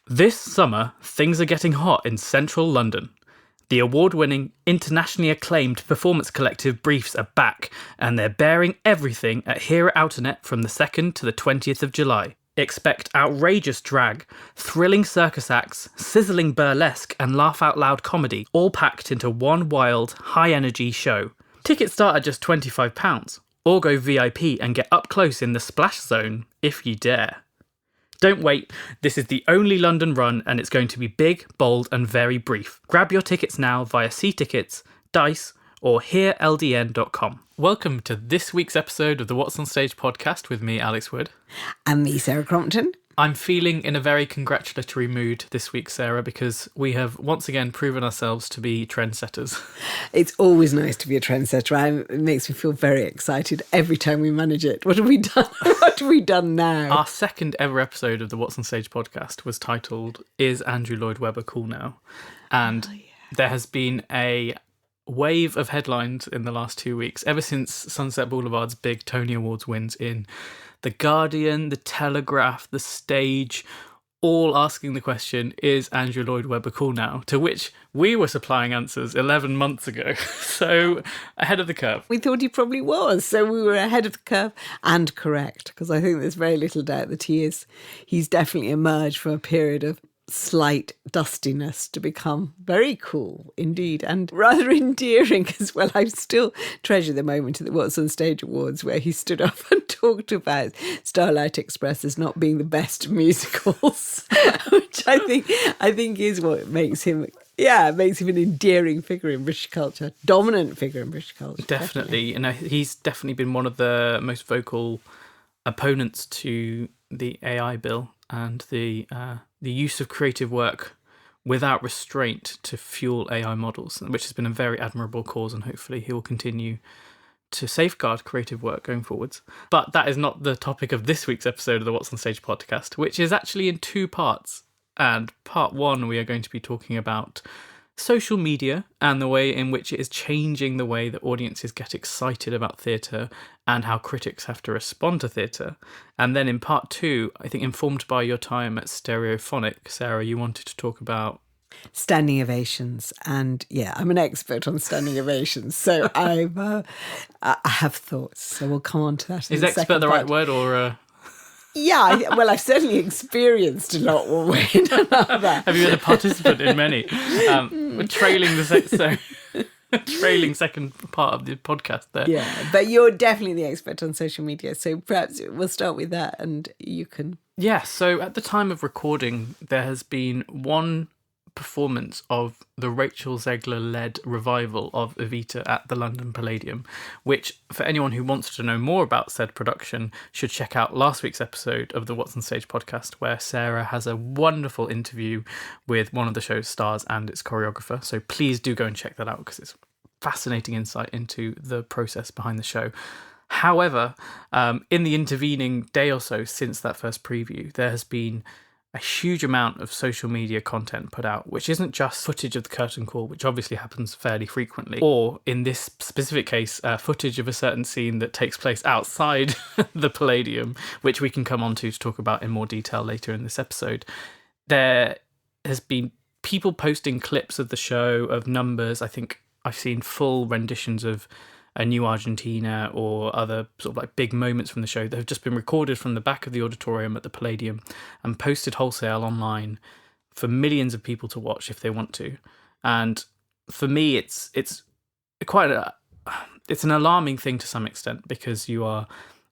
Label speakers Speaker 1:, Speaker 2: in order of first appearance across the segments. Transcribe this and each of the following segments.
Speaker 1: This summer, things are getting hot in central London. The award-winning, internationally acclaimed performance collective Briefs are back, and they're bearing everything at Here at Outernet from the 2nd to the 20th of July. Expect outrageous drag, thrilling circus acts, sizzling burlesque and laugh-out-loud comedy, all packed into one wild, high-energy show. Tickets start at just £25, or go VIP and get up close in the splash zone, if you dare. Don't wait, this is the only London run and it's going to be big, bold and very brief. Grab your tickets now via C-Tickets, Dice or hereldn.com. Welcome to this week's episode of the WhatsOnStage Podcast with me, Alex Wood.
Speaker 2: And me, Sarah Crompton.
Speaker 1: I'm feeling in a very congratulatory mood this week, Sarah, because we have once again proven ourselves to be trendsetters.
Speaker 2: It's always nice to be a trendsetter. It makes me feel very excited every time we manage it. What have we done? What have we done now?
Speaker 1: Our second ever episode of the WhatsOnStage Podcast was titled, Is Andrew Lloyd Webber Cool Now? And there has been a wave of headlines in the last 2 weeks, ever since Sunset Boulevard's big Tony Awards wins in The Guardian, The Telegraph, The Stage, all asking the question, is Andrew Lloyd Webber cool now? To which we were supplying answers 11 months ago. So ahead of the curve.
Speaker 2: We thought he probably was. So we were ahead of the curve and correct, because I think there's very little doubt that he's definitely emerged from a period of slight dustiness to become very cool indeed, and rather endearing as well. I still treasure the moment at the WhatsOnStage Awards where he stood up and talked about Starlight Express as not being the best musicals, which I think is what makes him an endearing figure in British culture, dominant figure in British culture.
Speaker 1: Definitely. You know, he's definitely been one of the most vocal opponents to the AI bill and the use of creative work without restraint to fuel AI models, which has been a very admirable cause, and hopefully he will continue to safeguard creative work going forwards. But that is not the topic of this week's episode of the WhatsOnStage podcast, which is actually in two parts. And part one, we are going to be talking about social media and the way in which it is changing the way that audiences get excited about theatre and how critics have to respond to theatre. And then in part two, I think informed by your time at Stereophonic, Sarah, you wanted to talk about
Speaker 2: standing ovations. And I'm an expert on standing ovations, so I have thoughts. So we'll come on to that.
Speaker 1: Is expert the right word, or?
Speaker 2: Yeah, I've certainly experienced a lot one way and another.
Speaker 1: Have you been a participant in many? We're trailing trailing second part of the podcast there.
Speaker 2: Yeah, but you're definitely the expert on social media, so perhaps we'll start with that and you can...
Speaker 1: Yeah, so at the time of recording, there has been one performance of the Rachel Zegler-led revival of Avita at the London Palladium, which, for anyone who wants to know more about said production, should check out last week's episode of the WhatsOnStage podcast, where Sarah has a wonderful interview with one of the show's stars and its choreographer. So please do go and check that out, because it's fascinating insight into the process behind the show. However, in the intervening day or so since that first preview, there has been a huge amount of social media content put out, which isn't just footage of the curtain call, which obviously happens fairly frequently, or in this specific case, footage of a certain scene that takes place outside the Palladium, which we can come on to talk about in more detail later in this episode. There has been people posting clips of the show, of numbers. I think I've seen full renditions of a Me Argentina or other sort of like big moments from the show that have just been recorded from the back of the auditorium at the Palladium and posted wholesale online for millions of people to watch if they want to. And for me, it's an alarming thing to some extent, because you are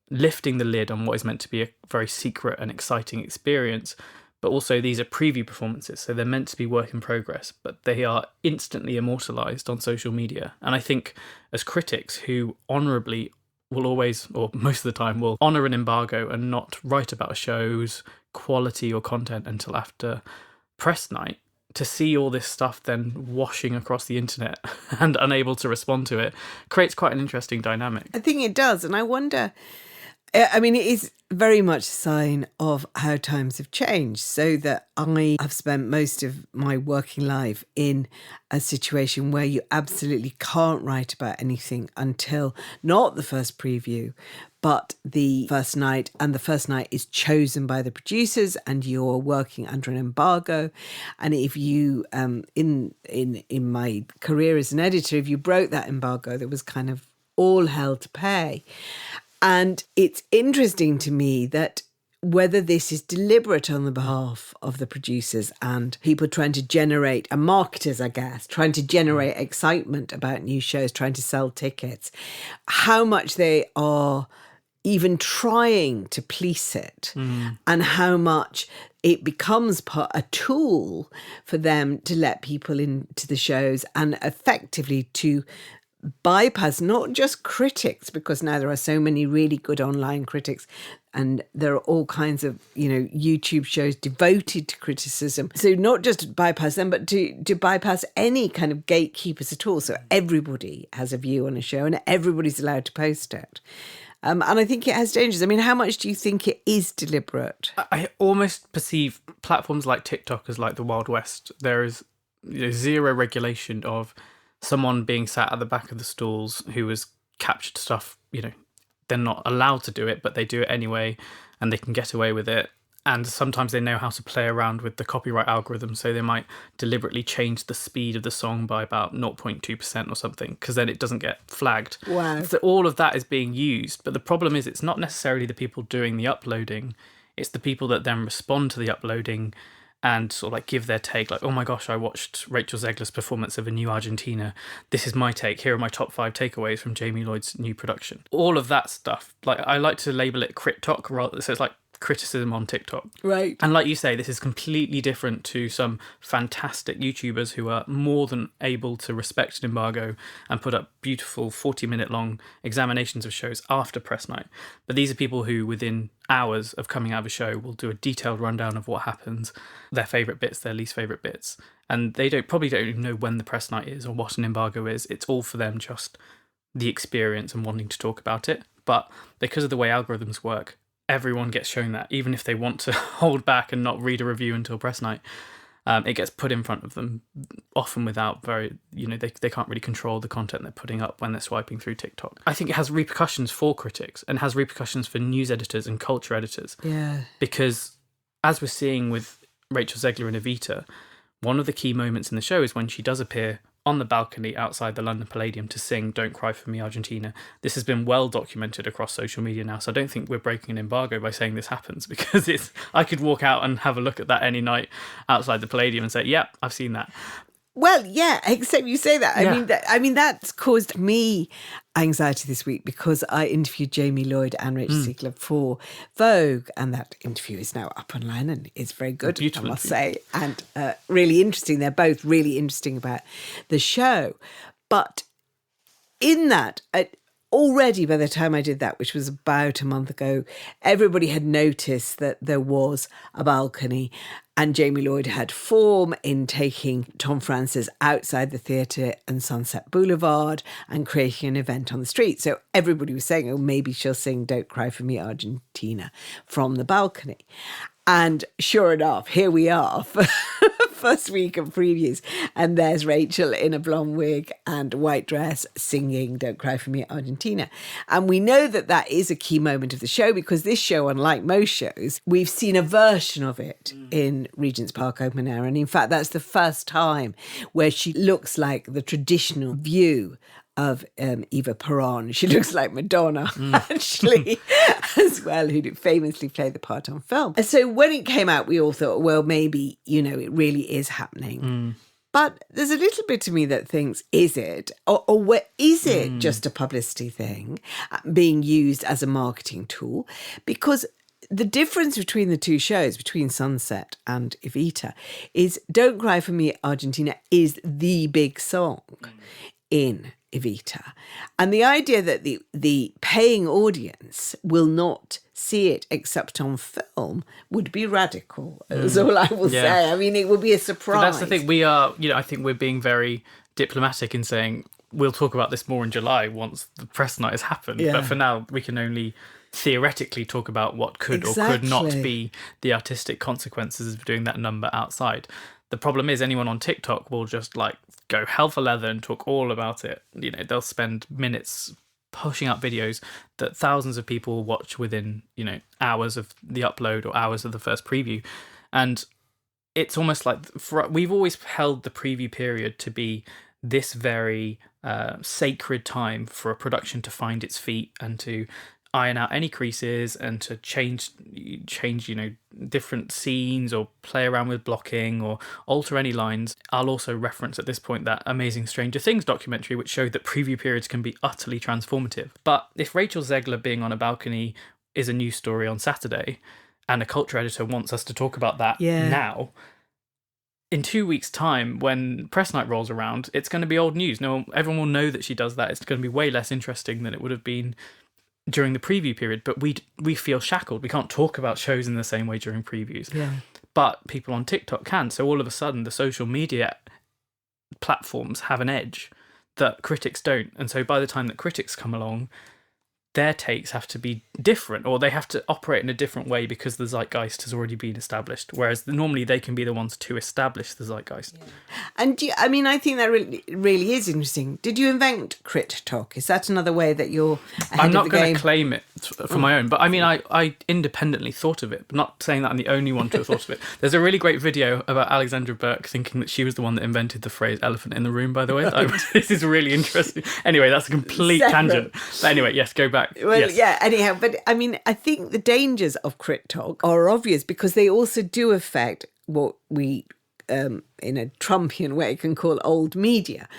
Speaker 1: lifting the lid on what is meant to be a very secret and exciting experience. But also these are preview performances, so they're meant to be work in progress, but they are instantly immortalised on social media. And I think as critics who honourably will always, or most of the time, will honour an embargo and not write about a show's quality or content until after press night, to see all this stuff then washing across the internet and unable to respond to it creates quite an interesting dynamic.
Speaker 2: I think it does, and I wonder... I mean, it is very much a sign of how times have changed, so that I have spent most of my working life in a situation where you absolutely can't write about anything until not the first preview, but the first night. And the first night is chosen by the producers, and you're working under an embargo. And if you, in my career as an editor, if you broke that embargo, there was kind of all hell to pay. And it's interesting to me that whether this is deliberate on the behalf of the producers and people trying to generate, and marketers, I guess, trying to generate excitement about new shows, trying to sell tickets, how much they are even trying to police it, and how much it becomes a tool for them to let people into the shows and effectively to bypass not just critics, because now there are so many really good online critics and there are all kinds of, YouTube shows devoted to criticism. So not just to bypass them, but to bypass any kind of gatekeepers at all. So everybody has a view on a show and everybody's allowed to post it. And I think it has dangers. I mean, how much do you think it is deliberate?
Speaker 1: I almost perceive platforms like TikTok as like the Wild West. There is zero regulation of someone being sat at the back of the stalls who has captured stuff. They're not allowed to do it, but they do it anyway, and they can get away with it. And sometimes they know how to play around with the copyright algorithm, so they might deliberately change the speed of the song by about 0.2% or something, because then it doesn't get flagged.
Speaker 2: Wow.
Speaker 1: So all of that is being used. But the problem is it's not necessarily the people doing the uploading, it's the people that then respond to the uploading and sort of like give their take, like, oh my gosh, I watched Rachel Zegler's performance of a Me Argentina. This is my take. Here are my top 5 takeaways from Jamie Lloyd's new production. All of that stuff. Like, I like to label it CritTok, rather, so it's like criticism on TikTok.
Speaker 2: Right.
Speaker 1: And like you say, this is completely different to some fantastic YouTubers who are more than able to respect an embargo and put up beautiful 40-minute long examinations of shows after press night. But these are people who, within hours of coming out of a show, will do a detailed rundown of what happens, their favourite bits, their least favourite bits. And they probably don't even know when the press night is or what an embargo is. It's all for them just the experience and wanting to talk about it. But because of the way algorithms work, everyone gets shown that, even if they want to hold back and not read a review until press night. It gets put in front of them, often without they can't really control the content they're putting up when they're swiping through TikTok. I think it has repercussions for critics and has repercussions for news editors and culture editors.
Speaker 2: Yeah.
Speaker 1: Because as we're seeing with Rachel Zegler and Avita, one of the key moments in the show is when she does appear on the balcony outside the London Palladium to sing Don't Cry For Me Argentina. This has been well documented across social media now, so I don't think we're breaking an embargo by saying this happens, because I could walk out and have a look at that any night outside the Palladium and say, yeah, I've seen that.
Speaker 2: Well, yeah, except you say that.
Speaker 1: Yeah.
Speaker 2: I mean, that's caused me anxiety this week because I interviewed Jamie Lloyd and Rachel Zegler for Vogue, and that interview is now up online and it's very good,
Speaker 1: Beautiful,
Speaker 2: I must say, and really interesting. They're both really interesting about the show. But in that, already by the time I did that, which was about a month ago, everybody had noticed that there was a balcony, and Jamie Lloyd had form in taking Tom Francis outside the theatre and Sunset Boulevard and creating an event on the street. So everybody was saying, oh, maybe she'll sing Don't Cry For Me Argentina from the balcony. And sure enough, here we are for first week of previews, and there's Rachel in a blonde wig and a white dress singing Don't Cry For Me Argentina. And we know that that is a key moment of the show, because this show, unlike most shows, we've seen a version of it in Regent's Park Open Air. And in fact, that's the first time where she looks like the traditional view of Eva Peron. She looks like Madonna, actually, as well, who famously played the part on film. And so when it came out, we all thought, well, maybe, it really is happening. But there's a little bit of me that thinks, is it? Or is it just a publicity thing being used as a marketing tool? Because the difference between the two shows, between Sunset and Evita, is Don't Cry For Me Argentina is the big song in Evita. And the idea that the paying audience will not see it except on film would be radical. That's all I will say. I mean, it would be a surprise.
Speaker 1: But that's the thing. We are, I think we're being very diplomatic in saying we'll talk about this more in July once the press night has happened.
Speaker 2: Yeah.
Speaker 1: But for now, we can only theoretically talk about what could or could not be the artistic consequences of doing that number outside. The problem is anyone on TikTok will just like go hell for leather and talk all about it. You know, they'll spend minutes pushing out videos that thousands of people will watch within, you know, hours of the upload or hours of the first preview. And it's almost like we've always held the preview period to be this very sacred time for a production to find its feet and to iron out any creases and to change, you know, different scenes or play around with blocking or alter any lines. I'll also reference at this point that amazing Stranger Things documentary, which showed that preview periods can be utterly transformative. But if Rachel Zegler being on a balcony is a news story on Saturday, and a culture editor wants us to talk about that now, in 2 weeks' time, when press night rolls around, it's going to be old news. Everyone will know that she does that. It's going to be way less interesting than it would have been during the preview period, but we feel shackled. We can't talk about shows in the same way during previews.
Speaker 2: Yeah.
Speaker 1: But people on TikTok can. So all of a sudden, the social media platforms have an edge that critics don't. And so by the time that critics come along, their takes have to be different, or they have to operate in a different way because the zeitgeist has already been established. Whereas normally they can be the ones to establish the zeitgeist. Yeah.
Speaker 2: And I think that really is interesting. Did you invent CritTok? Is that another way that you're ahead
Speaker 1: I'm not
Speaker 2: of the
Speaker 1: going
Speaker 2: game?
Speaker 1: to claim it for my own, but I mean, I independently thought of it. I'm not saying that I'm the only one to have thought of it. There's a really great video about Alexandra Burke thinking that she was the one that invented the phrase elephant in the room, by the way. This is really interesting. Anyway, that's a complete tangent. But anyway, yes, go back.
Speaker 2: Well,
Speaker 1: yes.
Speaker 2: yeah, anyhow, but I mean, I think the dangers of CritTok are obvious because they also do affect what we, in a Trumpian way, can call old media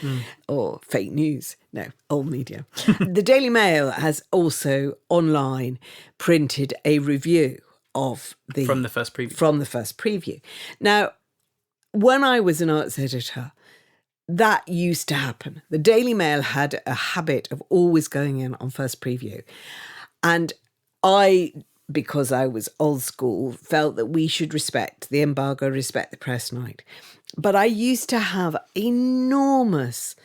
Speaker 2: or fake news. No, old media. The Daily Mail has also online printed a review of
Speaker 1: From the first preview.
Speaker 2: Now, when I was an arts editor, that used to happen. The Daily Mail had a habit of always going in on first preview. And I, because I was old school, felt that we should respect the embargo, respect the press night. But I used to have enormous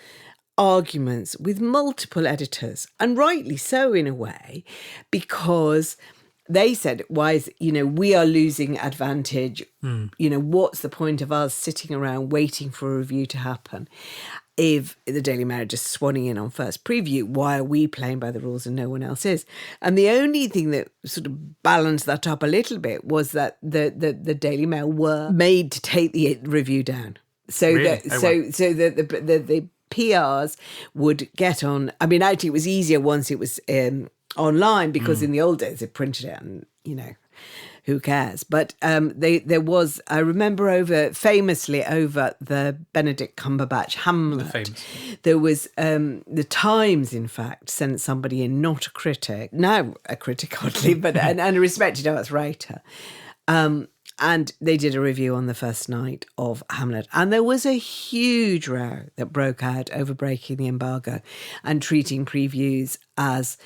Speaker 2: arguments with multiple editors, and rightly so in a way, because they said, why is, we are losing advantage. What's the point of us sitting around waiting for a review to happen? If the Daily Mail are just swanning in on first preview, why are we playing by the rules and no one else is? And the only thing that sort of balanced that up a little bit was that the Daily Mail were made to take the review down. So
Speaker 1: really?
Speaker 2: The PRs would get on. I mean, actually, it was easier once it was online, because in the old days they printed it and who cares, but there was, I remember famously over the Benedict Cumberbatch Hamlet, there was the Times in fact sent somebody in, not a critic, now a critic oddly, but and a respected arts writer, and they did a review on the first night of Hamlet. And there was a huge row that broke out over breaking the embargo and treating previews as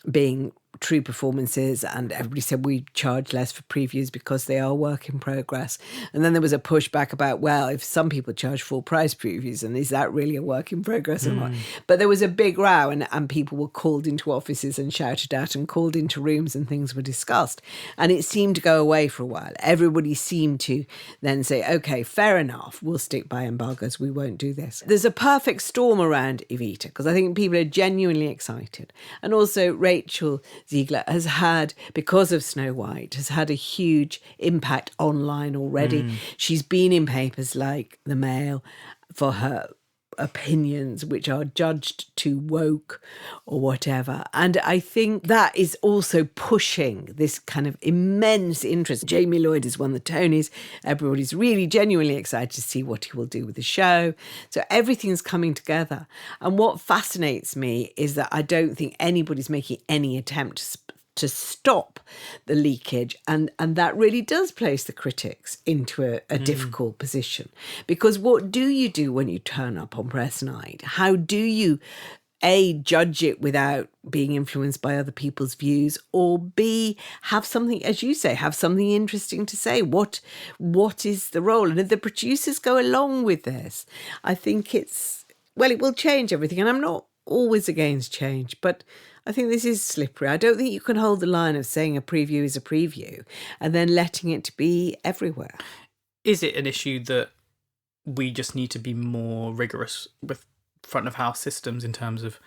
Speaker 2: being true performances, and everybody said we charge less for previews because they are work in progress. And then there was a pushback about, well, if some people charge full price previews, and is that really a work in progress or not? But there was a big row, and people were called into offices and shouted at and called into rooms, and things were discussed. And it seemed to go away for a while. Everybody seemed to then say, okay, fair enough, we'll stick by embargoes, we won't do this. There's a perfect storm around Evita, because I think people are genuinely excited. And also Rachel Zegler has had, because of Snow White, has had a huge impact online already. She's been in papers like The Mail for her opinions, which are judged too woke or whatever. And I think that is also pushing this kind of immense interest. Jamie Lloyd has won the Tonys. Everybody's really genuinely excited to see what he will do with the show. So everything's coming together. And what fascinates me is that I don't think anybody's making any attempt to stop the leakage, and that really does place the critics into a difficult position, because what do you do when you turn up on press night? How do you A, judge it without being influenced by other people's views, or B, have something, as you say, have something interesting to say? What is the role? And if the producers go along with this, I think it will change everything. And I'm not always against change, but I think this is slippery. I don't think you can hold the line of saying a preview is a preview and then letting it be everywhere.
Speaker 1: Is it an issue that we just need to be more rigorous with front of house systems in terms of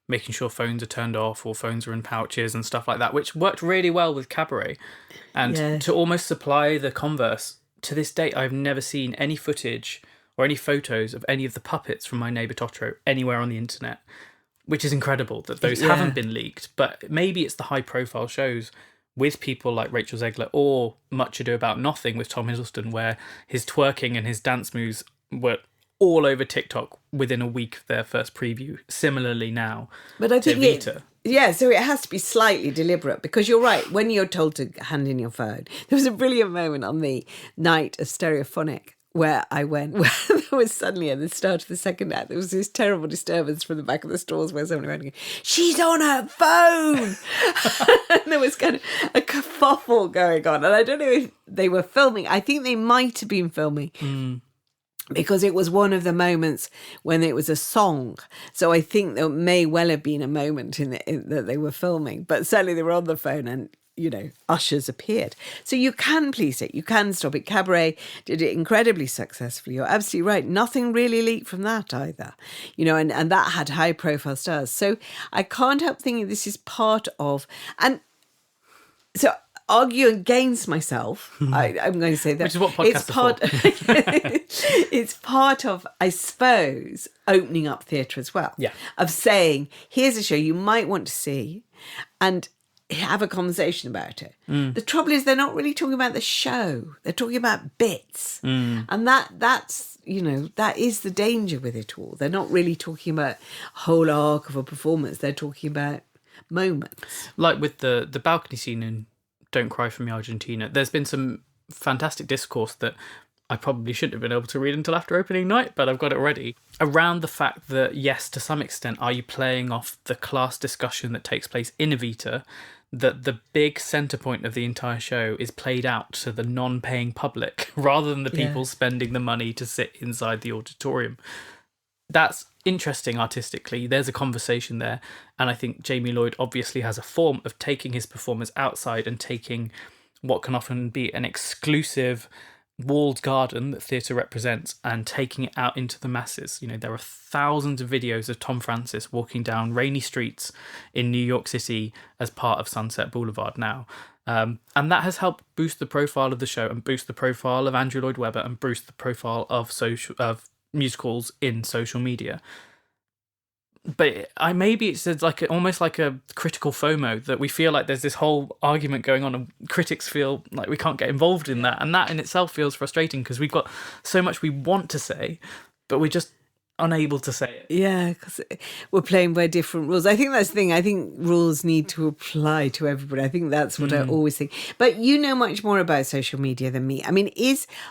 Speaker 1: making sure phones are turned off or phones are in pouches and stuff like that, which worked really well with Cabaret? And to almost supply the converse, to this date, I've never seen any footage or any photos of any of the puppets from My Neighbor Totoro anywhere on the internet, which is incredible that those haven't been leaked. But maybe it's the high profile shows with people like Rachel Zegler or Much Ado About Nothing with Tom Hiddleston, where his twerking and his dance moves were all over TikTok within a week of their first preview. Similarly now,
Speaker 2: but I think
Speaker 1: Avita.
Speaker 2: So it has to be slightly deliberate, because you're right. When you're told to hand in your phone, there was a brilliant moment on the night of Stereophonic where I went, where there was suddenly at the start of the second act, there was this terrible disturbance from the back of the stalls where somebody went, she's on her phone! And there was kind of a kerfuffle going on. And I don't know if they were filming. I think they might have been filming. Because it was one of the moments when it was a song. So I think there may well have been a moment that they were filming. But certainly they were on the phone and, ushers appeared. So you can police it. You can stop it. Cabaret did it incredibly successfully. You're absolutely right. Nothing really leaked from that either. And that had high profile stars. So I can't help thinking this is part of... And so... argue against myself, I'm going to say that.
Speaker 1: Which is what podcasts are for.
Speaker 2: It's part of, I suppose, opening up theatre as well.
Speaker 1: Yeah.
Speaker 2: Of saying, here's a show you might want to see and have a conversation about it. The trouble is they're not really talking about the show. They're talking about bits. And that's, that is the danger with it all. They're not really talking about a whole arc of a performance. They're talking about moments.
Speaker 1: Like with the balcony scene in Don't Cry for Me Argentina, there's been some fantastic discourse that I probably shouldn't have been able to read until after opening night, but I've got it already, around the fact that, yes, to some extent, are you playing off the class discussion that takes place in Avita, that the big centre point of the entire show is played out to the non-paying public rather than the people spending the money to sit inside the auditorium. That's interesting artistically. There's a conversation there. And I think Jamie Lloyd obviously has a form of taking his performers outside and taking what can often be an exclusive walled garden that theatre represents and taking it out into the masses. There are thousands of videos of Tom Francis walking down rainy streets in New York City as part of Sunset Boulevard now. And that has helped boost the profile of the show and boost the profile of Andrew Lloyd Webber and boost the profile of musicals in social media. But maybe it's almost like a critical FOMO, that we feel like there's this whole argument going on and critics feel like we can't get involved in that, and that in itself feels frustrating because we've got so much we want to say but we're just unable to say it.
Speaker 2: Yeah, because we're playing by different rules. I think that's the thing. I think rules need to apply to everybody. I think that's what I always think. But you know much more about social media than me. I mean,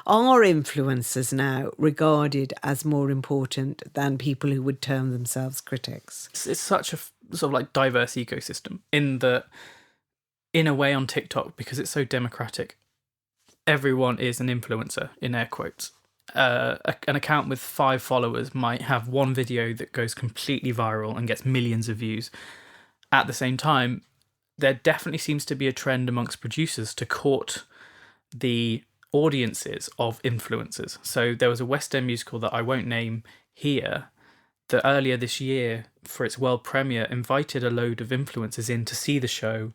Speaker 2: are influencers now regarded as more important than people who would term themselves critics?
Speaker 1: It's such a sort of like diverse ecosystem in a way on TikTok, because it's so democratic. Everyone is an influencer, in air quotes. An account with 5 followers might have one video that goes completely viral and gets millions of views. At the same time, there definitely seems to be a trend amongst producers to court the audiences of influencers. So there was a West End musical that I won't name here that earlier this year, for its world premiere, invited a load of influencers in to see the show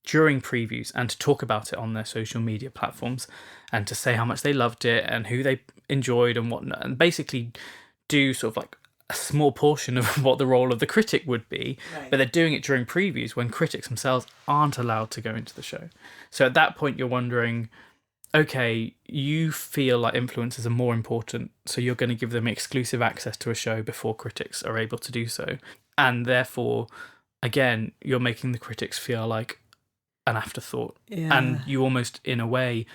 Speaker 1: during previews and to talk about it on their social media platforms and to say how much they loved it and who they enjoyed and whatnot, and basically do sort of like a small portion of what the role of the critic would be, right. But they're doing it during previews when critics themselves aren't allowed to go into the show. So at that point you're wondering, okay, you feel like influencers are more important, so you're going to give them exclusive access to a show before critics are able to do so, and therefore again you're making the critics feel like an afterthought.
Speaker 2: Yeah.
Speaker 1: And you almost in a way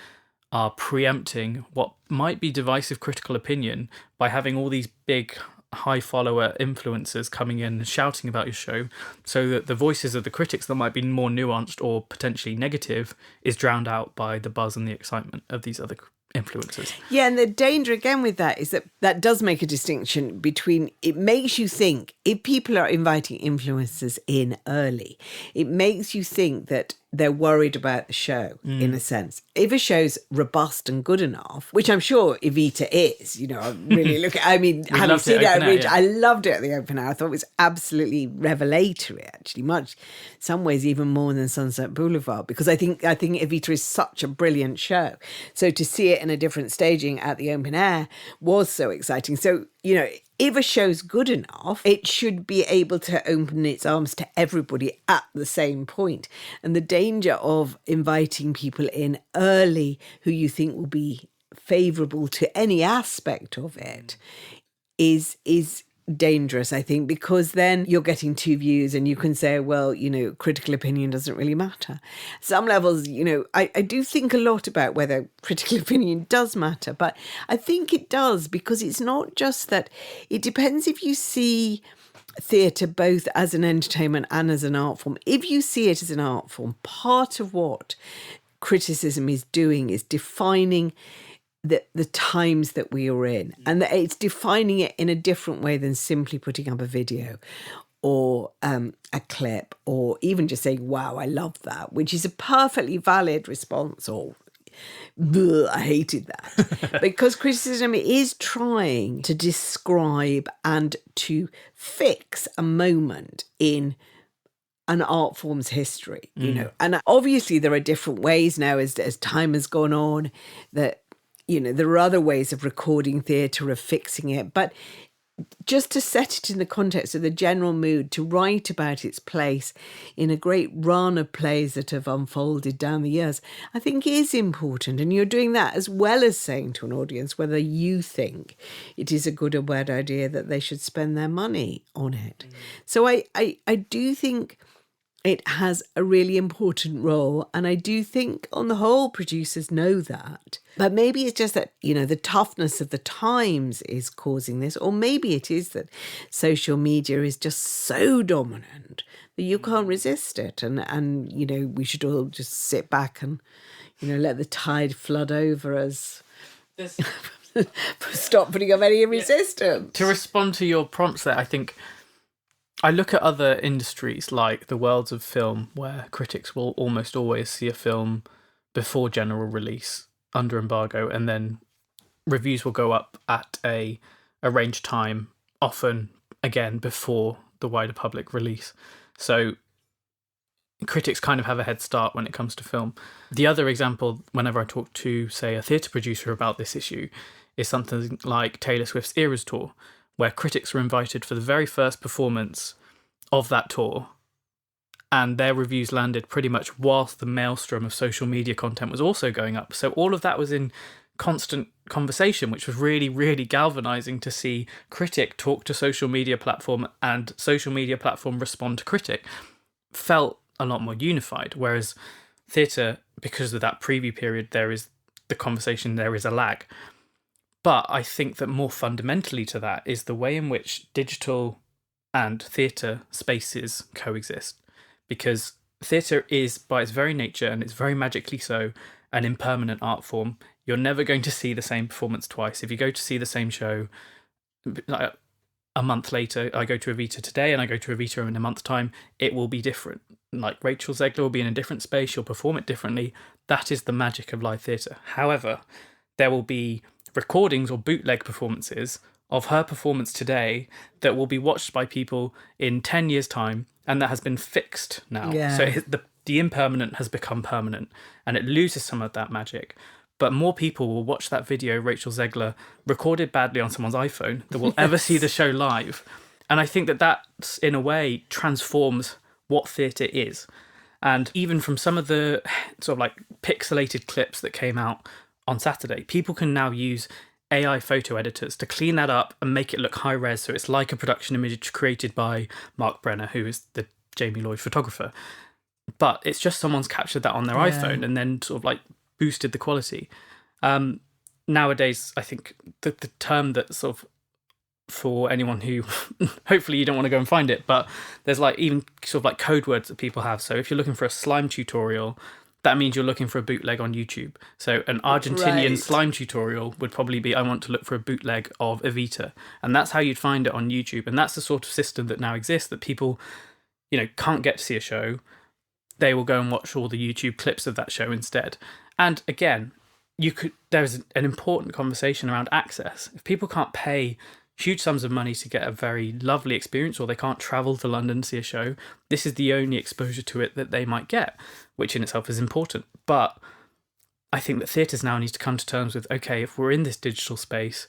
Speaker 1: are preempting what might be divisive critical opinion by having all these big high follower influencers coming in and shouting about your show, so that the voices of the critics that might be more nuanced or potentially negative is drowned out by the buzz and the excitement of these other influencers.
Speaker 2: Yeah, and the danger again with that is that does make a distinction between, it makes you think, if people are inviting influencers in early, it makes you think that they're worried about the show, in a sense. If a show's robust and good enough, which I'm sure Evita is, I really having seen it, I loved it at the open air. I thought it was absolutely revelatory, actually, much, some ways even more than Sunset Boulevard, because I think Evita is such a brilliant show. So to see it in a different staging at the open air was so exciting. So, if a show's good enough, it should be able to open its arms to everybody at the same point. And the danger of inviting people in early who you think will be favourable to any aspect of it is dangerous, I think, because then you're getting two views and you can say, well, critical opinion doesn't really matter. Some levels, I do think a lot about whether critical opinion does matter, but I think it does, because it's not just that. It depends if you see theatre both as an entertainment and as an art form. If you see it as an art form, part of what criticism is doing is defining the times that we are in, and that it's defining it in a different way than simply putting up a video or a clip, or even just saying, wow, I love that, which is a perfectly valid response, or I hated that. Because criticism is trying to describe and to fix a moment in an art form's history, and obviously there are different ways now as time has gone on that there are other ways of recording theatre, of fixing it, but just to set it in the context of the general mood, to write about its place in a great run of plays that have unfolded down the years, I think is important. And you're doing that as well as saying to an audience whether you think it is a good or bad idea that they should spend their money on it. So I do think it has a really important role. And I do think, on the whole, producers know that. But maybe it's just that, the toughness of the times is causing this. Or maybe it is that social media is just so dominant that you can't resist it. And we should all just sit back and, let the tide flood over us. Stop putting up any resistance.
Speaker 1: To respond to your prompts there, I think I look at other industries like the worlds of film, where critics will almost always see a film before general release under embargo, and then reviews will go up at a arranged time, often again before the wider public release. So critics kind of have a head start when it comes to film. The other example, whenever I talk to, say, a theatre producer about this issue, is something like Taylor Swift's Eras tour, where critics were invited for the very first performance of that tour, and their reviews landed pretty much whilst the maelstrom of social media content was also going up. So all of that was in constant conversation, which was really, really galvanising to see critic talk to social media platform and social media platform respond to critic. Felt a lot more unified, whereas theatre, because of that preview period, there is the conversation, there is a lag. But I think that more fundamentally to that is the way in which digital and theatre spaces coexist. Because theatre is, by its very nature, and it's very magically so, an impermanent art form. You're never going to see the same performance twice. If you go to see the same show a month later, I go to Avita today and I go to Avita in a month's time, it will be different. Like Rachel Zegler will be in a different space, she'll perform it differently. That is the magic of live theatre. However, there will be recordings or bootleg performances of her performance today that will be watched by people in 10 years' time, and that has been fixed now.
Speaker 2: Yeah.
Speaker 1: So the impermanent has become permanent, and it loses some of that magic. But more people will watch that video, Rachel Zegler, recorded badly on someone's iPhone, that will ever see the show live. And I think that in a way, transforms what theatre is. And even from some of the sort of like pixelated clips that came out on Saturday, people can now use AI photo editors to clean that up and make it look high res, so it's like a production image created by Mark Brenner, who is the Jamie Lloyd photographer. But it's just someone's captured that on their iPhone and then sort of like boosted the quality. Nowadays, I think the term that sort of, for anyone who, hopefully you don't want to go and find it, but there's like even sort of like code words that people have. So if you're looking for a slime tutorial, that means you're looking for a bootleg on YouTube. So an Argentinian slime tutorial would probably be, I want to look for a bootleg of Avita. And that's how you'd find it on YouTube. And that's the sort of system that now exists, that people, can't get to see a show. They will go and watch all the YouTube clips of that show instead. And again, there's an important conversation around access. If people can't pay huge sums of money to get a very lovely experience, or they can't travel to London to see a show, this is the only exposure to it that they might get, which in itself is important. But I think that theatres now need to come to terms with, okay, if we're in this digital space,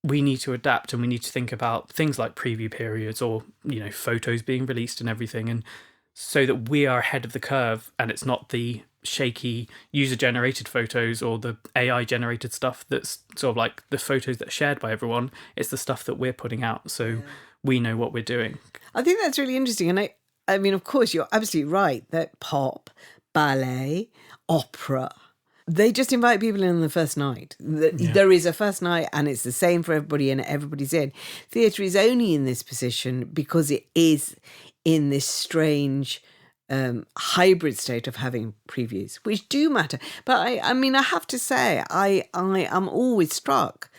Speaker 1: we need to adapt, and we need to think about things like preview periods, or photos being released and everything, and so that we are ahead of the curve, and it's not the shaky user-generated photos or the AI-generated stuff that's sort of like the photos that are shared by everyone. It's the stuff that we're putting out, so we know what we're doing.
Speaker 2: I think that's really interesting. And I mean, of course, you're absolutely right that pop, ballet, opera, they just invite people in on the first night. There is a first night, and it's the same for everybody, and everybody's in. Theatre is only in this position because it is in this strange hybrid state of having previews, which do matter. But I mean, I have to say, I am always struck.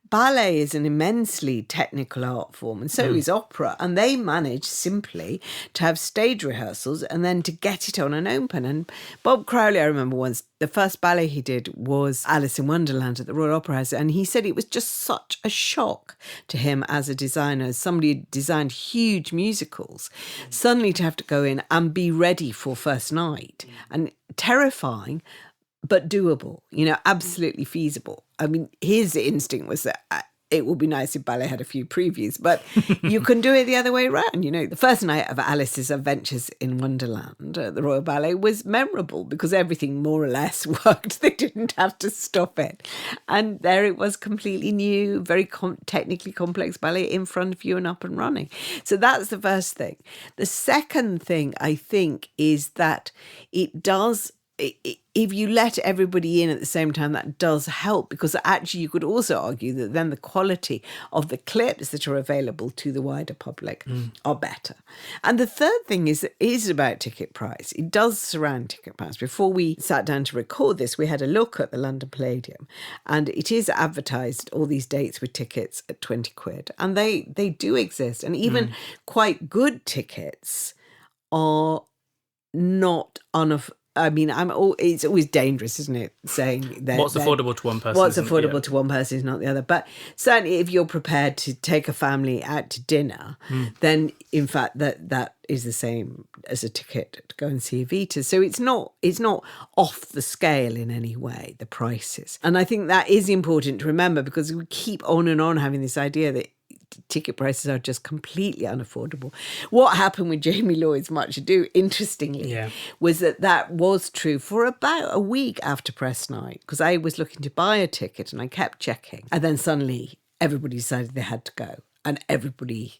Speaker 2: Ballet is an immensely technical art form, and so is opera. And they manage simply to have stage rehearsals and then to get it on and open. And Bob Crowley, I remember once, the first ballet he did was Alice in Wonderland at the Royal Opera House. And he said it was just such a shock to him as a designer, as somebody who designed huge musicals, suddenly to have to go in and be ready for first night. And terrifying, but doable, absolutely feasible. I mean, his instinct was that it would be nice if ballet had a few previews, but you can do it the other way around. The first night of Alice's Adventures in Wonderland at the Royal Ballet was memorable because everything more or less worked. They didn't have to stop it. And there it was, completely new, very technically complex ballet in front of you and up and running. So that's the first thing. The second thing, I think, is that it does... If you let everybody in at the same time, that does help, because actually you could also argue that then the quality of the clips that are available to the wider public are better. And the third thing is about ticket price. It does surround ticket price. Before we sat down to record this, we had a look at the London Palladium, and it is advertised, all these dates with tickets at 20 quid. And they do exist. And even quite good tickets are not it's always dangerous, isn't it, saying that
Speaker 1: what's affordable to one person.
Speaker 2: What's affordable to one person is not the other. But certainly, if you're prepared to take a family out to dinner, then in fact that is the same as a ticket to go and see Avita. So it's not off the scale in any way, the prices. And I think that is important to remember, because we keep on and on having this idea that ticket prices are just completely unaffordable. What happened with Jamie Lloyd's Much Ado, interestingly, was that was true for about a week after press night, because I was looking to buy a ticket and I kept checking. And then suddenly everybody decided they had to go, and everybody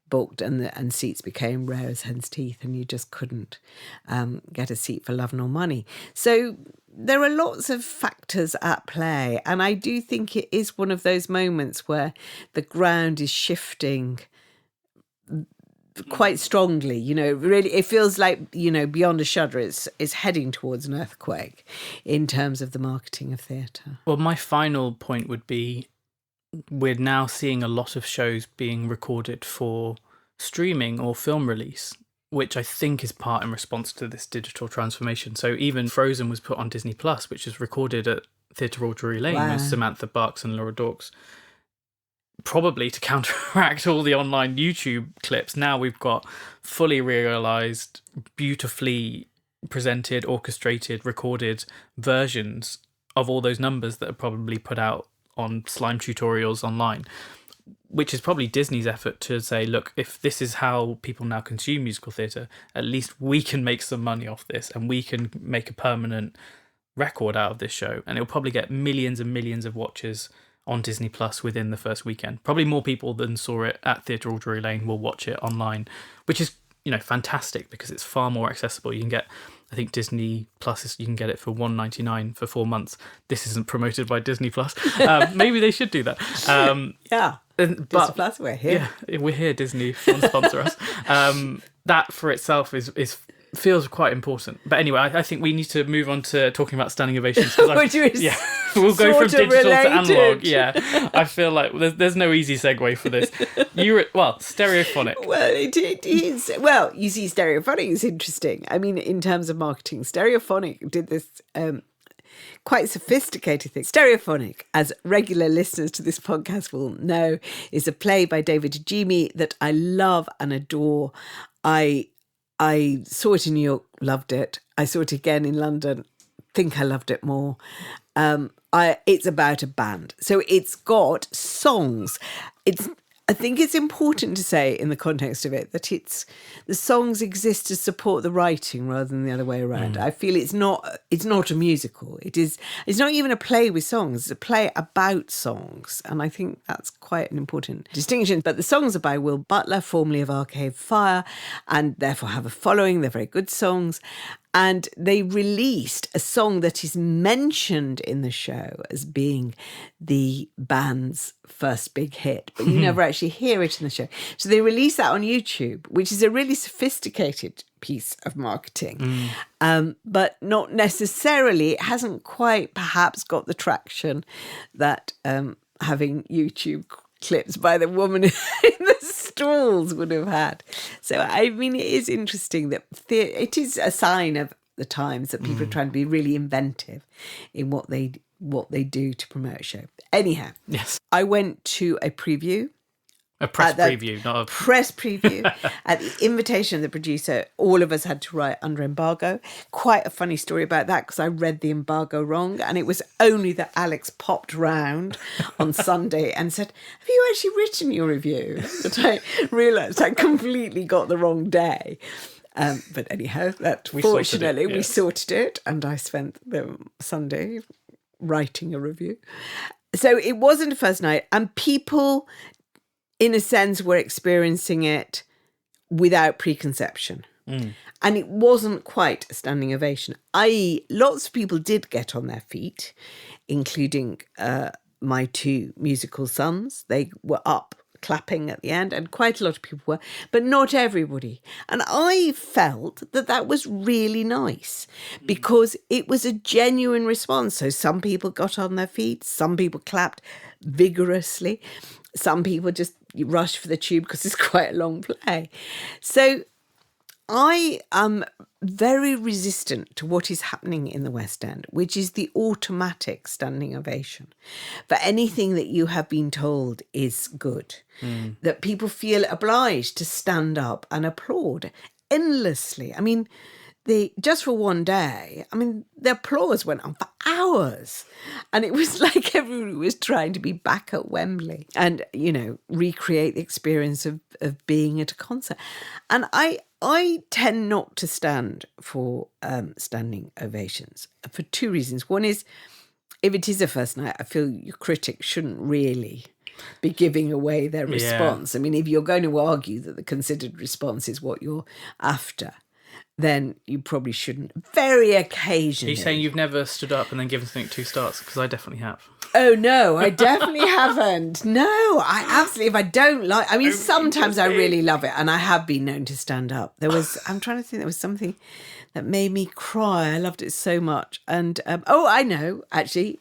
Speaker 2: booked, and seats became rare as hen's teeth, and you just couldn't get a seat for love nor money. So there are lots of factors at play, and I do think it is one of those moments where the ground is shifting quite strongly. Really, it feels like, beyond a shudder, it's heading towards an earthquake in terms of the marketing of theatre.
Speaker 1: Well, my final point would be, we're now seeing a lot of shows being recorded for streaming or film release, which I think is part in response to this digital transformation. So even Frozen was put on Disney Plus, which is recorded at Theatre Royal Drury Lane with Samantha Bucks and Laura Dawkes, probably to counteract all the online YouTube clips. Now we've got fully realised, beautifully presented, orchestrated, recorded versions of all those numbers that are probably put out on slime tutorials online, which is probably Disney's effort to say, look, if this is how people now consume musical theatre, at least we can make some money off this, and we can make a permanent record out of this show, and it'll probably get millions and millions of watches on Disney Plus within the first weekend. Probably more people than saw it at Theatre Royal Drury Lane will watch it online, which is fantastic, because it's far more accessible. You can get, I think Disney Plus, you can get it for $1.99 for 4 months. This isn't promoted by Disney Plus. Maybe they should do that.
Speaker 2: Disney Plus, we're here.
Speaker 1: Yeah, we're here, Disney, sponsor us. That for itself is feels quite important. But anyway, I think we need to move on to talking about standing ovations.
Speaker 2: Which is
Speaker 1: we'll go from digital
Speaker 2: related.
Speaker 1: to analog. Yeah, I feel like there's no easy segue for this. Stereophonic.
Speaker 2: Well, it is. Well, you see, Stereophonic is interesting. I mean, in terms of marketing, Stereophonic did this quite sophisticated thing. Stereophonic, as regular listeners to this podcast will know, is a play by David Ajimi that I love and adore. I saw it in New York, loved it. I saw it again in London, think I loved it more. It's about a band. So it's got songs. I think it's important to say in the context of it that the songs exist to support the writing rather than the other way around. I feel it's not a musical. It's not even a play with songs. It's a play about songs. And I think that's quite an important distinction. But the songs are by Will Butler, formerly of Arcade Fire, and therefore have a following. They're very good songs. And they released a song that is mentioned in the show as being the band's first big hit, but you never actually hear it in the show. So they released that on YouTube, which is a really sophisticated piece of marketing, but not necessarily, it hasn't quite perhaps got the traction that having YouTube clips by the woman in the stalls would have had. So, I mean, it is interesting that it is a sign of the times that people are trying to be really inventive in what they do to promote a show. Anyhow,
Speaker 1: yes,
Speaker 2: I went to a preview.
Speaker 1: A press preview, not a...
Speaker 2: Press preview. At the invitation of the producer, all of us had to write under embargo. Quite a funny story about that, because I read the embargo wrong, and it was only that Alex popped round on Sunday and said, "Have you actually written your review?" That I realised I completely got the wrong day. But anyhow, fortunately we sorted it, and I spent the Sunday writing a review. So it wasn't a first night, and people, in a sense, were experiencing it without preconception. And it wasn't quite a standing ovation, i.e. lots of people did get on their feet, including my two musical sons. They were up clapping at the end, and quite a lot of people were, but not everybody. And I felt that was really nice, because it was a genuine response. So some people got on their feet, some people clapped vigorously, some people just rushed for the tube because it's quite a long play. So I am very resistant to what is happening in the West End, which is the automatic standing ovation for anything that you have been told is good, that people feel obliged to stand up and applaud endlessly. I mean, just for one day, I mean, the applause went on for hours, and it was like everybody was trying to be back at Wembley and, recreate the experience of being at a concert. And I tend not to stand for standing ovations for two reasons. One is, if it is a first night, I feel your critics shouldn't really be giving away their response. I mean, if you're going to argue that the considered response is what you're after, then you probably shouldn't. Very occasionally.
Speaker 1: Are you saying you've never stood up and then given something 2 stars? Because I definitely have.
Speaker 2: Oh, no, I definitely haven't. No, I absolutely, if I don't like, I mean, sometimes I really love it, and I have been known to stand up. I'm trying to think, there was something that made me cry. I loved it so much. And, I know, actually,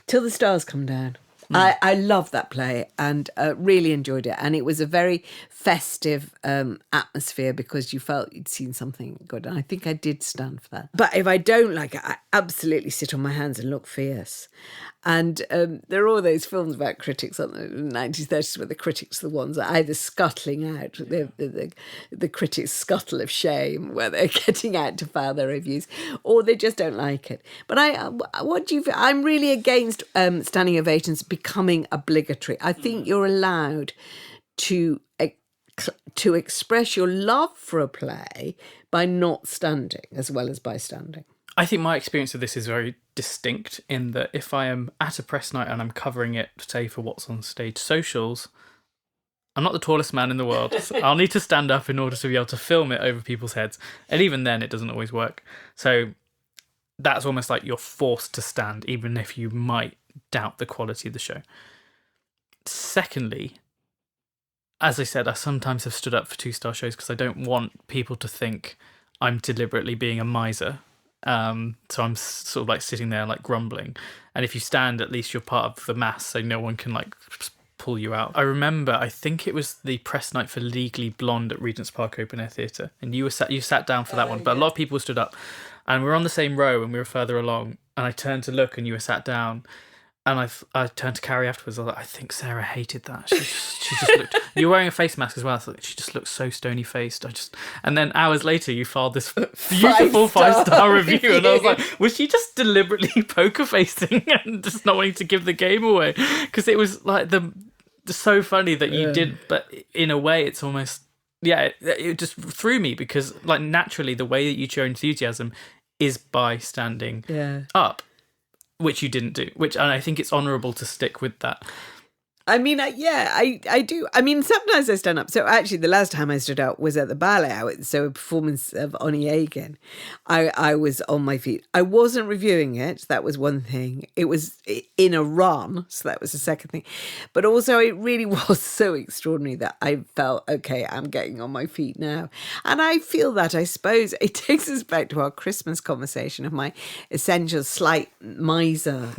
Speaker 2: Till the Stars Come Down. I loved that play and really enjoyed it. And it was a very festive atmosphere, because you felt you'd seen something good. And I think I did stand for that. But if I don't like it, I absolutely sit on my hands and look fierce. And there are all those films about critics, aren't there, in the 1930s, where the critics are the ones that are either scuttling out, the critics' scuttle of shame, where they're getting out to file their reviews, or they just don't like it. But I'm really against standing ovations becoming obligatory. I think you're allowed to express your love for a play by not standing as well as by standing.
Speaker 1: I think my experience of this is very distinct, in that if I am at a press night and I'm covering it, say, for WhatsOnStage socials, I'm not the tallest man in the world. So I'll need to stand up in order to be able to film it over people's heads. And even then, it doesn't always work. So that's almost like you're forced to stand, even if you might doubt the quality of the show. Secondly, as I said, I sometimes have stood up for 2-star shows because I don't want people to think I'm deliberately being a miser. So I'm sort of like sitting there like grumbling. And if you stand, at least you're part of the mass, so no one can like pull you out. I remember, I think it was the press night for Legally Blonde at Regent's Park Open Air Theatre, and you sat down for that one, but a lot of people stood up, and we were on the same row, and we were further along, and I turned to look, and you were sat down. And I turned to Carrie afterwards. I was like, I think Sarah hated that. She just looked. You were wearing a face mask as well. So she just looked so stony faced. And then hours later, you filed this beautiful 5-star review, and I was like, was she just deliberately poker facing and just not wanting to give the game away? Because it was like so funny that you did, but in a way, it's almost it just threw me because like naturally the way that you show enthusiasm is by standing up. Which you didn't do, and I think it's honourable to stick with that.
Speaker 2: I mean, I do. I mean, sometimes I stand up. So actually, the last time I stood up was at the ballet. So a performance of Onegin. I was on my feet. I wasn't reviewing it. That was one thing. It was in a run. So that was the second thing. But also, it really was so extraordinary that I felt, okay, I'm getting on my feet now. And I feel that, I suppose, it takes us back to our Christmas conversation of my essential slight miser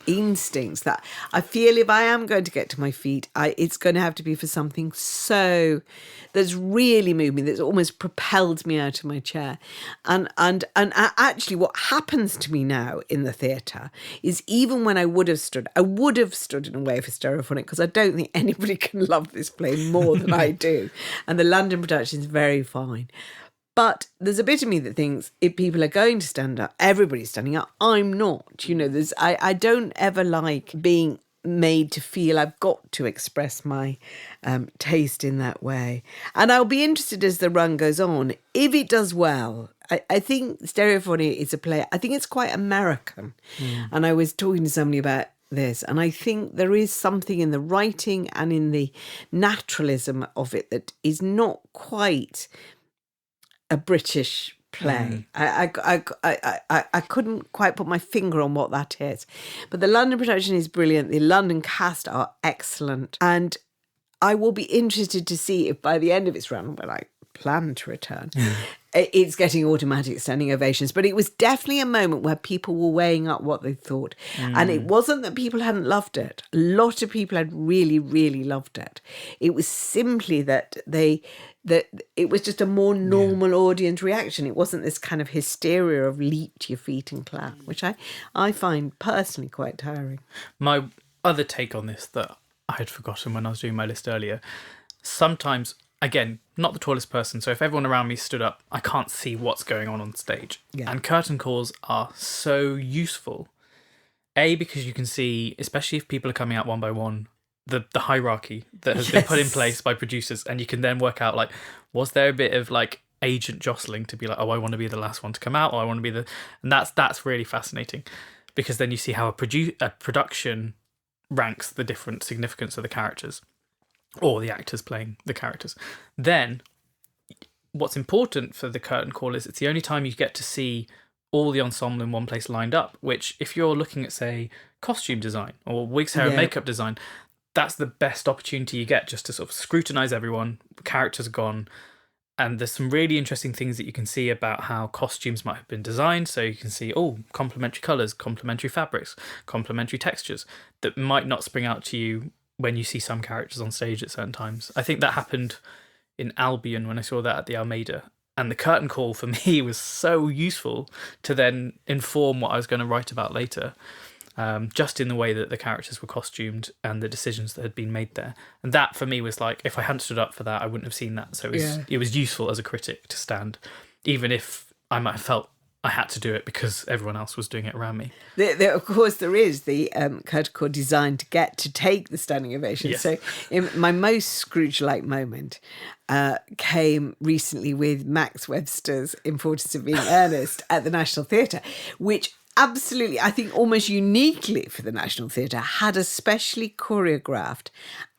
Speaker 2: instincts, that I feel if I am going to get to my feet, it's going to have to be for something that's really moved me, that's almost propelled me out of my chair. And actually what happens to me now in the theatre is, even when I would have stood in a way for Stereophonic, because I don't think anybody can love this play more than I do. And the London production is very fine. But there's a bit of me that thinks if people are going to stand up, everybody's standing up. I'm not. I don't ever like being made to feel I've got to express my taste in that way. And I'll be interested as the run goes on. If it does well, I think Stereophonic is a play, I think it's quite American. And I was talking to somebody about this, and I think there is something in the writing and in the naturalism of it that is not quite a British play. I couldn't quite put my finger on what that is. But the London production is brilliant. The London cast are excellent. And I will be interested to see if by the end of its run, when I plan to return, it's getting automatic standing ovations. But it was definitely a moment where people were weighing up what they thought. And it wasn't that people hadn't loved it. A lot of people had really, really loved it. It was simply that it was just a more normal audience reaction. It wasn't this kind of hysteria of leap to your feet and clap, which I find personally quite tiring.
Speaker 1: My other take on this that I had forgotten when I was doing my list earlier, sometimes, again, not the tallest person, so if everyone around me stood up, I can't see what's going on stage. Yeah. And curtain calls are so useful. A, because you can see, especially if people are coming out one by one, the hierarchy that has been put in place by producers, and you can then work out, like, was there a bit of like agent jostling to be like, oh, I want to be the last one to come out, or I want to be and that's really fascinating, because then you see how a production ranks the different significance of the characters or the actors playing the characters. Then what's important for the curtain call is it's the only time you get to see all the ensemble in one place lined up, which if you're looking at, say, costume design or wigs, hair and makeup design, that's the best opportunity you get, just to sort of scrutinise everyone. The characters are gone, and there's some really interesting things that you can see about how costumes might have been designed. So you can see, complementary colours, complementary fabrics, complementary textures that might not spring out to you when you see some characters on stage at certain times. I think that happened in Albion when I saw that at the Almeida. And the curtain call for me was so useful to then inform what I was going to write about later. Just in the way that the characters were costumed and the decisions that had been made there. And that for me was like, if I hadn't stood up for that, I wouldn't have seen that. So it was useful as a critic to stand, even if I might have felt I had to do it because everyone else was doing it around me.
Speaker 2: Of course, there is the curtain call designed to take the standing ovation. Yes. So my most Scrooge-like moment came recently with Max Webster's Importance of Being Earnest at the National Theatre, which absolutely, I think almost uniquely for the National Theatre, had a specially choreographed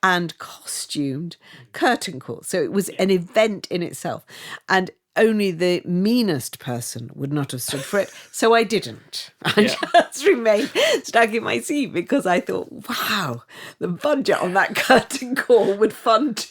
Speaker 2: and costumed curtain call. So it was an event in itself. And only the meanest person would not have stood for it. So I didn't. I just remained stuck in my seat because I thought, wow, the budget on that curtain call would fund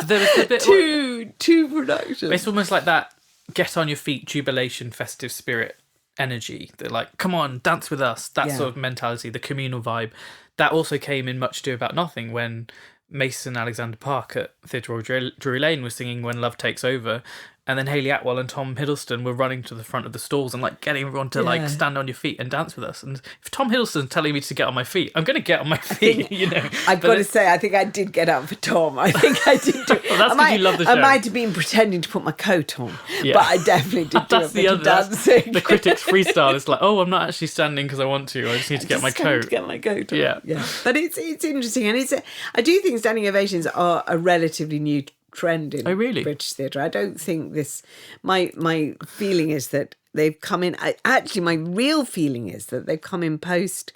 Speaker 1: there was a bit
Speaker 2: two productions.
Speaker 1: It's almost like that get on your feet, jubilation, festive spirit energy. They're like, come on, dance with us. That sort of mentality, the communal vibe. That also came in Much Ado About Nothing when Mason Alexander Park at Theatre Royal Drury Lane was singing When Love Takes Over, and then Hayley Atwell and Tom Hiddleston were running to the front of the stalls and like getting everyone to like stand on your feet and dance with us. And if Tom Hiddleston's telling me to get on my feet, I'm going to get on my feet. You know,
Speaker 2: I've got to say, I think I did get up for Tom. I think I did do.
Speaker 1: Well, that's because you love the show.
Speaker 2: I might have been pretending to put my coat on, but I definitely did do a bit of dancing.
Speaker 1: The critics' freestyle is like, oh, I'm not actually standing because I want to. I just need to get my coat.
Speaker 2: To get my coat on.
Speaker 1: Yeah.
Speaker 2: But it's interesting, and I do think standing ovations are a relatively new trend in British theatre. I don't think this. My feeling is that they've come in. Actually, my real feeling is that they've come in post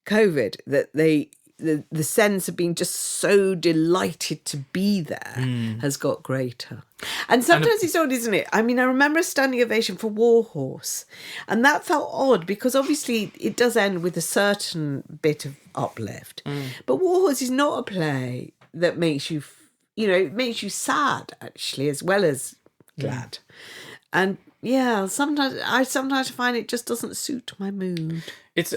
Speaker 2: COVID. That the sense of being just so delighted to be there has got greater. And sometimes it's odd, isn't it? I mean, I remember a standing ovation for Warhorse, and that felt odd because obviously it does end with a certain bit of uplift. But Warhorse is not a play that makes you, it makes you sad actually as well as glad. And sometimes I find it just doesn't suit my mood.
Speaker 1: It's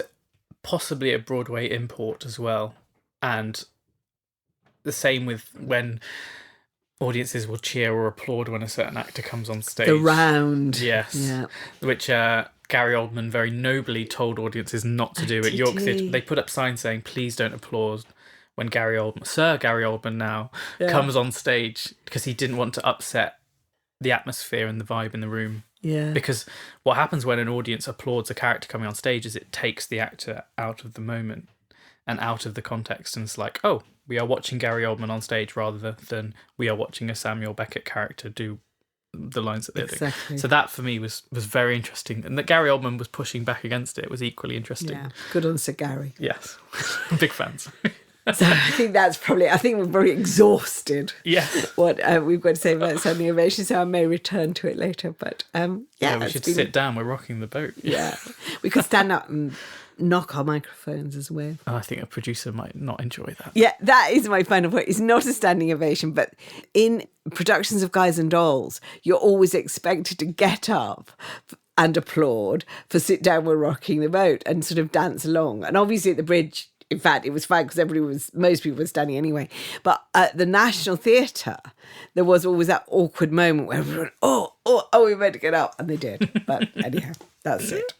Speaker 1: possibly a Broadway import as well, and the same with when audiences will cheer or applaud when a certain actor comes on stage.
Speaker 2: The round.
Speaker 1: Yes. Yeah. Which Gary Oldman very nobly told audiences not to do at York Theatre. They put up signs saying, please don't applaud when Sir Gary Oldman now comes on stage, because he didn't want to upset the atmosphere and the vibe in the room.
Speaker 2: Yeah.
Speaker 1: Because what happens when an audience applauds a character coming on stage is it takes the actor out of the moment and out of the context, and it's like, oh, we are watching Gary Oldman on stage rather than we are watching a Samuel Beckett character do the lines that they're doing. So that for me was very interesting, and that Gary Oldman was pushing back against it was equally interesting.
Speaker 2: Yeah, good on Sir Gary.
Speaker 1: Yes, big fans.
Speaker 2: So I think we're very exhausted.
Speaker 1: Yeah.
Speaker 2: What we've got to say about standing ovation, so I may return to it later. But
Speaker 1: we should sit down. We're rocking the boat.
Speaker 2: Yeah, we could stand up and knock our microphones as well.
Speaker 1: Oh, I think a producer might not enjoy that.
Speaker 2: Yeah, that is my final point. It's not a standing ovation, but in productions of Guys and Dolls, you're always expected to get up and applaud for Sit Down, We're Rocking the Boat, and sort of dance along. And obviously at the Bridge, in fact, it was fine because most people were standing anyway. But at the National Theatre, there was always that awkward moment where everyone, we meant to get up, and they did. But anyhow, that's it.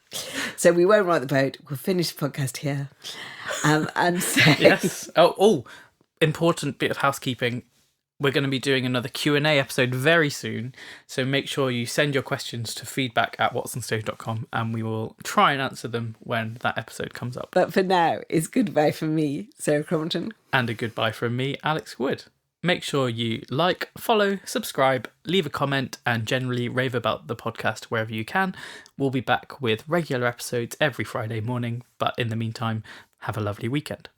Speaker 2: So we won't rock the boat. We'll finish the podcast here, and say
Speaker 1: yes. Important bit of housekeeping. We're going to be doing another Q&A episode very soon, so make sure you send your questions to feedback@WhatsOnStage.com, and we will try and answer them when that episode comes up.
Speaker 2: But for now, it's goodbye from me, Sarah Crompton.
Speaker 1: And a goodbye from me, Alex Wood. Make sure you like, follow, subscribe, leave a comment, and generally rave about the podcast wherever you can. We'll be back with regular episodes every Friday morning, but in the meantime, have a lovely weekend.